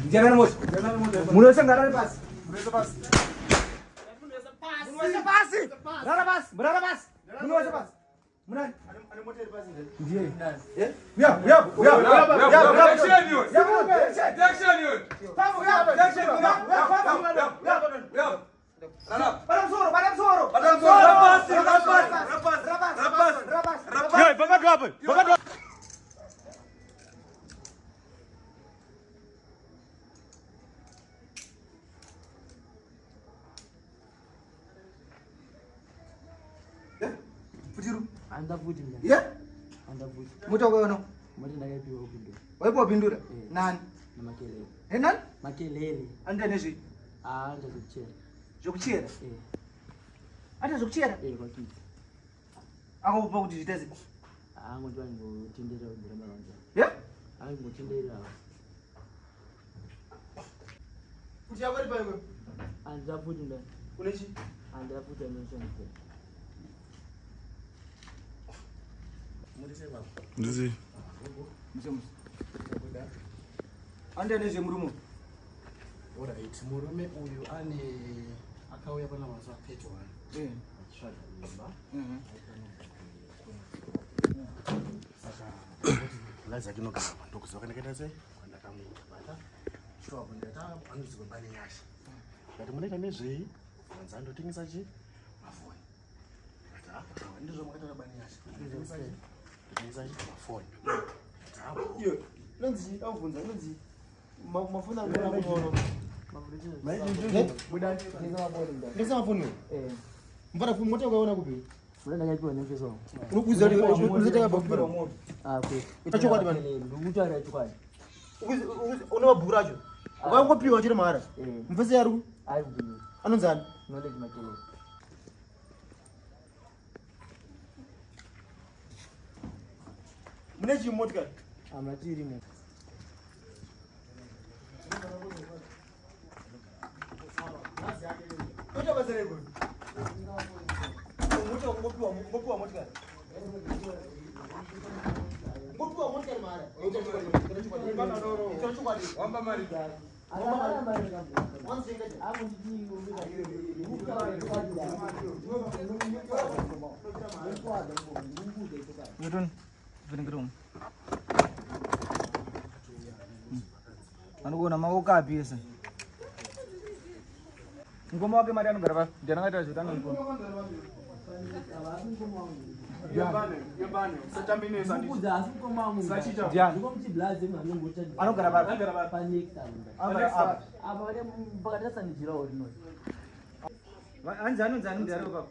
Jangan mus. Mulai sekarang pas. Mulai pas. Berapa pas? Berapa pas? Mulai pas. Mulai. Ada motor pas ini. Dia. Ya. Padam suruh. Rapas. Ya, bapak dua apa? Bapak dua. Fujiru. Anda fuji. Ya? Anda fuji. Mucho ko no? Mati na yapi wa bindu. Wai po bindura. Nan. Na makelele. Nan? Makelele. Anda ne shi. Anda kuchera. Zokuchera. Anda zokuchera. Kwa kiti. Ako pa kujitezi. Ngo ntwa ngo tindera ubira manje. Ya? Ngo tindera. Fuji abari pa yo. Anda fuji nda. Kuneshi. Anda fuji nshonke. Ndizi. Anda ne murumu. Alright, murume uyu ane akauya pana mazuva pedyo saka kinogara ndokuziva kanakaita sei kwandakamubata shuwa kundata anozikwa bane nyasha ngati munoita nezvei vanza ndotengesa chi mafoni ndizvo makataura bane nyasha ndotengesa chi mafoni Iyo, nanzi avunza nanzi mafuna ngono. ndesa mafoni mvara fu moto ukaona kupi Fulana yapi nempeso. unokuziva kuti uzotanga bhokubara Okay. Utachokwadi bani? Ndikutara chokwadi. unamabhukuru acho ukangopiwa chiri mahara mufese yari Ai kubini. anonzani Knowledge makelele. mune chimotikari Amatiri mu. tocha basa rego ngopiwa motikari ngopiwa motikari mahara Wamba mari. Yudun, vinegrum. Anu nama ko kapi esa. Ngomong wake mari anu berapa? Jangan ada sudah ngomong. Yabane. Setamine sandi. Kuza asikomangu. Jan. Ngomchiblaze ngomutani. Anu berapa? Panikta. Apa? Apa wale mpakata sanijira orino. Anjani ndiyari baba.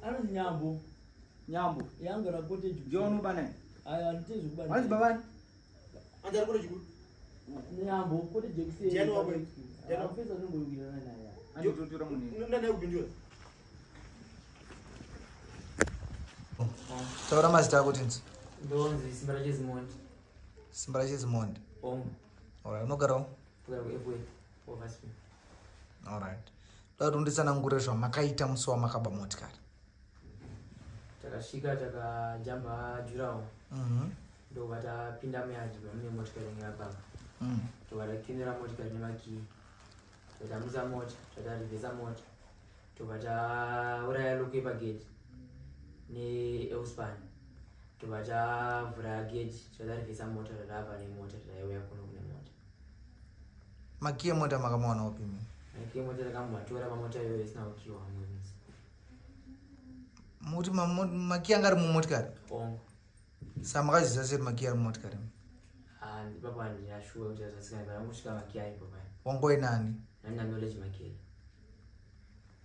Ano nyambo. Nyambo. Yanga rapote ju. Jonu bane. Aya antezu bana. Anzi babani. anjari kule chikuru Nyambo kote jekse. Jeno wabwe. Jeno pesa nungu yugina na ya. Anzi tutura muni. ndana yakupindura Taura mazita ako tinzi. Ndonzi simbara chezimondi. Simbara chezimondi. Alright, unogarawo? Kugara kuepwe. Overspeed. Alright. Dadu nditsanangure zvamakaita musi wamakaba motikari. Takasvika takajamba jurawo. Ndobva tapinda muyaji mune motikari yakapaka. Tobva takinira motikari nemakii. Tatamisa mota, tatarivhesa mota. Tobva tauraya loko yepagedhi neEuspan. Tobva tavhura gedhi, tatarivhesa mota, tatava nemota, tataiuya kuno kune mota. Makii emota makamawana upimi? Makii emota takambomatora pamota iyoyo isina kukiwa musi. Muti makii anga ari mumotikari? Saka makazivisa sei kuti makii ari mumotikari? Ipapo handinashuwa kuti zvasikana parangosvika makii aipo paya. Wangoinani? Nani knowledge makeri.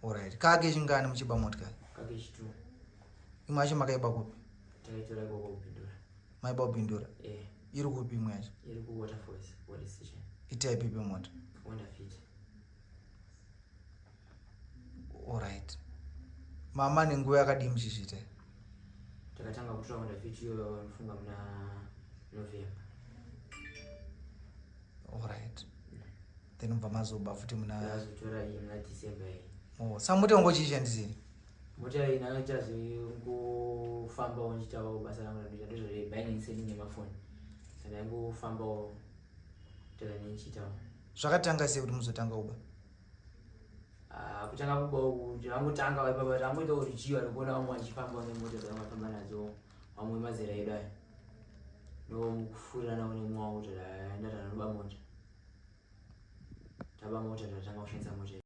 Alright. Kake chingani muchiba motikari? Kake chitu. Imwe yacho makaiba kupi? Takaitora ikoko kupindura. Maiba kupindura? Iri kupi imwe yacho? Iri ku Waterforce, Police Station. Itaipi ipi mota? Honda Fit. Alright. Mama nenguva yakadii muchizviita? Takatanga kutora Honda Fit iyoyo nofunga muna November. Alright. Then mva mazoba futi muna Tazotora iyi muna December iyi. Saka mota wangochishandisei? Mota iyi ndakaita zvekungofambawo ndichitawo basa rangu randoita ndezve buying and selling yemafoni. Saka ndangofambawo tera ndichitawo. Zvakatanga sei kuti muzotanga Uber? Kutanga kuba ndangotanga waibaba tangoita kuti chiwa rekuona vamwe vachifamba nemota dzavafamba nadzo vamwe mazera edu aya ndomukufurira nawo nemwe wawo kuti ndati ndinoba mota taba mota tatanga kushandisa mota.